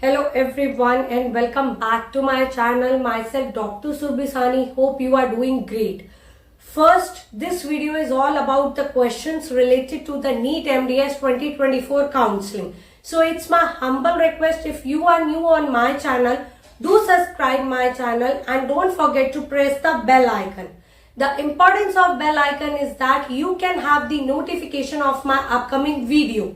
Hello everyone and welcome back to my channel. Myself Dr. Subhisani. Hope you are doing great. First, this video is all about the questions related to the NEET MDS 2024 counseling. So it's my humble request, if you are new on my channel, do subscribe my channel and don't forget to press the bell icon. The importance of bell icon is that you can have the notification of my upcoming video.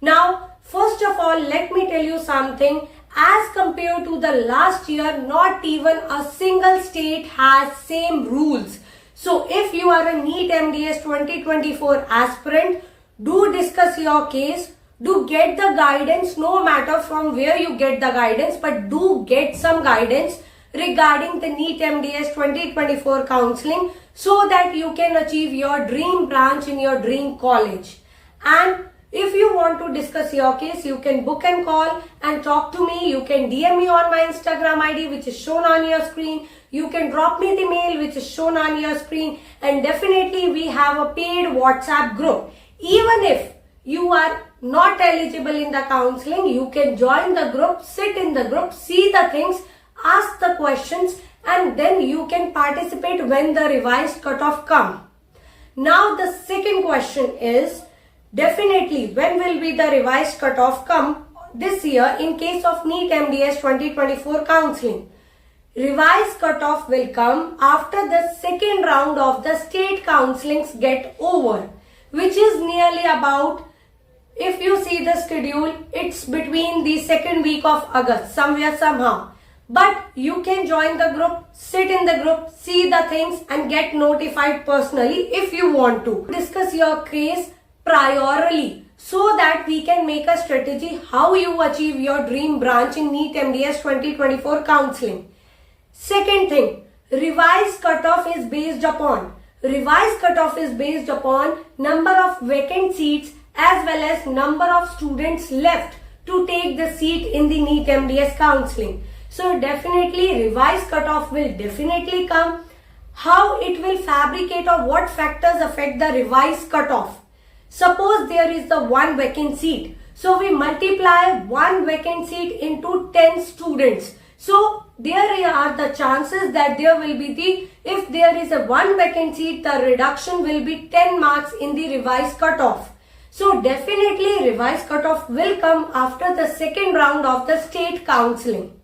Now, first of all, let me tell you something. As compared to the last year, not even a single state has same rules. So, if you are a NEET MDS 2024 aspirant, do discuss your case. Do get the guidance, no matter from where you get the guidance, but do get some guidance regarding the NEET MDS 2024 counseling so that you can achieve your dream branch in your dream college. And if you want to discuss your case, you can book and call and talk to me. You can DM me on my Instagram ID, which is shown on your screen. You can drop me the mail, which is shown on your screen. And definitely we have a paid WhatsApp group. Even if you are not eligible in the counseling, you can join the group, sit in the group, see the things, ask the questions, and then you can participate when the revised cutoff come. Now the second question is, definitely when will be the revised cutoff come this year in case of NEET MDS 2024 counseling? Revised cutoff will come after the second round of the state counselings get over, which is nearly about, if you see the schedule, it's between the second week of August, somewhere somehow. But you can join the group, sit in the group, see the things and get notified personally if you want to. Discuss your case priorly so that we can make a strategy how you achieve your dream branch in NEET MDS 2024 counseling. Second thing, revised cutoff is based upon number of vacant seats as well as number of students left to take the seat in the NEET MDS counseling. So definitely revised cutoff will definitely come. How it will fabricate or what factors affect the revised cutoff? Suppose there is the one vacant seat. So we multiply one vacant seat into 10 students. So there are the chances that there will be if there is a one vacant seat, the reduction will be 10 marks in the revised cutoff. So definitely revised cutoff will come after the second round of the state counseling.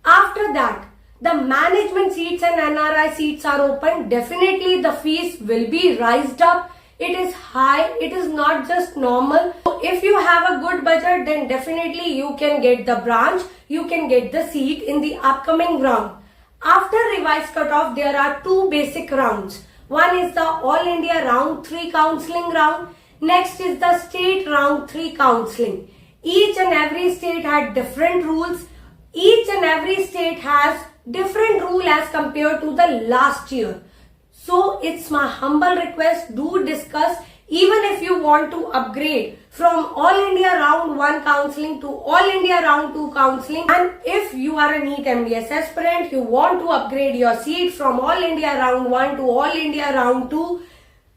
After that, the management seats and NRI seats are open. Definitely the fees will be raised up. It is high. It is not just normal. So if you have a good budget, then definitely you can get the branch. You can get the seat in the upcoming round. After revised cutoff, there are two basic rounds. One is the All India Round 3 counseling round. Next is the State Round 3 counseling. Each and every state had different rules. Each and every state has different rule as compared to the last year. So it's my humble request, do discuss. Even if you want to upgrade from All India Round 1 counseling to All India Round 2 counseling, and if you are a NEET MDS aspirant, you want to upgrade your seat from All India Round 1 to All India Round 2,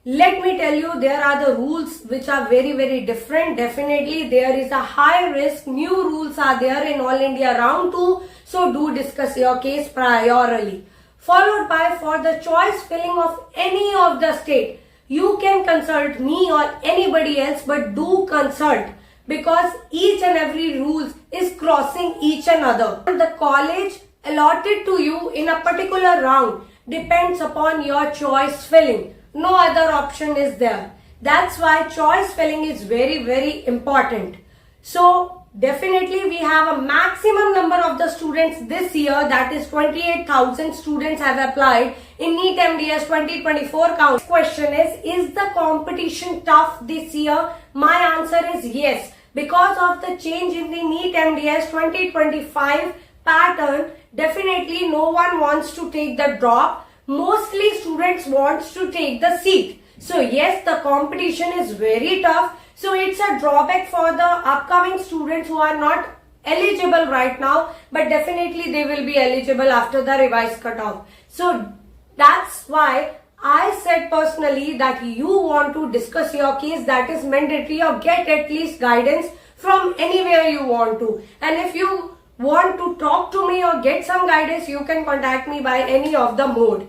let me tell you, there are the rules which are very different. Definitely there is a high risk. New rules are there in All India Round 2. So do discuss your case priorly. Followed by, for the choice filling of any of the state, you can consult me or anybody else, but do consult because each and every rule is crossing each another. The college allotted to you in a particular round depends upon your choice filling. No other option is there. That's why choice filling is very important. So definitely we have a maximum number of the students this year, that is 28,000 students have applied in NEET MDS 2024 count. Question is the competition tough this year? My answer is yes. Because of the change in the NEET MDS 2025 pattern, definitely no one wants to take the drop. Mostly students wants to take the seat. So yes, the competition is very tough. So it's a drawback for the upcoming students who are not eligible right now, but definitely they will be eligible after the revised cutoff. So that's why I said personally that you want to discuss your case, that is mandatory or get at least guidance from anywhere you want to. And if you want to talk to me or get some guidance, you can contact me by any of the mode.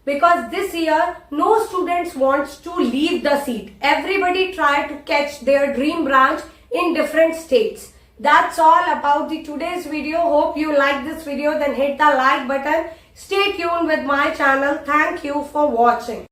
Because this year, no students wants to leave the seat. Everybody try to catch their dream branch in different states. That's all about the today's video. Hope you like this video. Then hit the like button. Stay tuned with my channel. Thank you for watching.